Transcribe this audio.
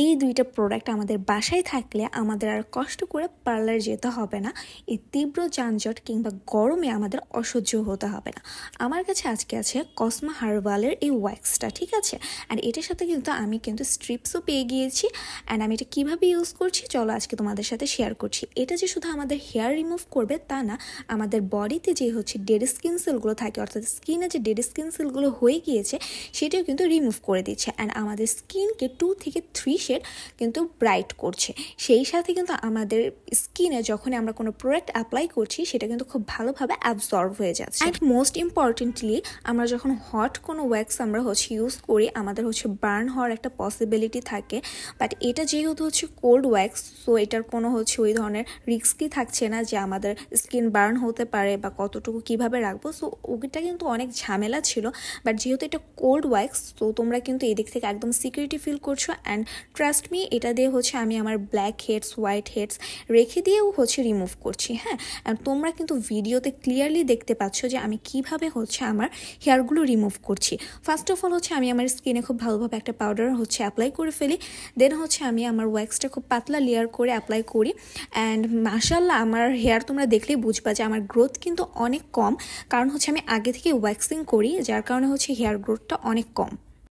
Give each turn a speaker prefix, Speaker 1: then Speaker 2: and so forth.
Speaker 1: এই দুইটা প্রোডাক্ট আমাদের বাসায় থাকলে আমাদের আর কষ্ট করে পার্লার যেতে হবে না, এই তীব্র যানজট কিংবা গরমে আমাদের অসহ্য হতে হবে না। আমার কাছে আজকে আছে কসমা হার্বালের এই ওয়্যাক্সটা, ঠিক আছে। আর এটার সাথে আমি স্ট্রিপসও পেয়ে গিয়েছি। অ্যান্ড আমি এটা কীভাবে ইউজ করছি চলো আজকে তোমাদের সাথে শেয়ার করছি। এটা যে শুধু আমাদের হেয়ার রিমুভ করবে তা না, আমাদের বডিতে যে ডেড স্কিন সেলগুলো থাকে, অর্থাৎ স্কিনে যে ডেড স্কিন সেলগুলো হয়ে গিয়েছে সেটাও কিন্তু রিমুভ করে দিচ্ছে। অ্যান্ড আমাদের স্কিনকে 2 থেকে 3 শেড কিন্তু ব্রাইট করছে। সেই সাথে কিন্তু আমাদের স্কিনে যখন আমরা কোনো প্রোডাক্ট অ্যাপ্লাই করছি সেটা কিন্তু খুব ভালোভাবে অ্যাবজর্ব হয়ে যাচ্ছে। অ্যান্ড মোস্ট ইম্পর্টেন্টলি আমরা যখন হট কোনো ওয়্যাক্স আমরা ইউজ করি আমাদের বার্ন হওয়ার একটা পসিবিলিটি থাকে। বাট এটা যেহেতু কোল্ড ওয়্যাক্স, সো এটার কোনো ওই ধরনের রিস্কই থাকছে না যে আমাদের স্কিন বার্ন হতে পারে বা কতটুকু কিভাবে রাখবো। সো ওটা কিন্তু অনেক ঝামেলা ছিল। বাট যেহেতু এটা কোল্ড ওয়্যাক্স, তো তোমরা কিন্তু এই দিক থেকে একদম সিকিউরিটি ফিল করছো। অ্যান্ড ট্রাস্ট মি, এটা দিয়ে আমি আমার ব্ল্যাক হেডস, হোয়াইট হেডস রেখে দিয়েও রিমুভ করছি। হ্যাঁ, আর তোমরা কিন্তু ভিডিওতে ক্লিয়ারলি দেখতে পাচ্ছ যে আমি কিভাবে আমার হেয়ারগুলো রিমুভ করছি। ফার্স্ট অফ অল আমি আমার স্কিনে খুব ভালোভাবে একটা পাউডার অ্যাপ্লাই করে ফেলি। দেন আমি আমার ওয়্যাক্সটা খুব পাতলা লেয়ার করে অ্যাপ্লাই করি। অ্যান্ড মাশাআল্লাহ আমার হেয়ার তোমরা দেখলেই বুঝবা যে আমার গ্রোথ কিন্তু অনেক কম, কারণ আমি আগে থেকে ওয়্যাক্সিং করি, যার কারণে হেয়ার গ্রোথটা অনেক কম।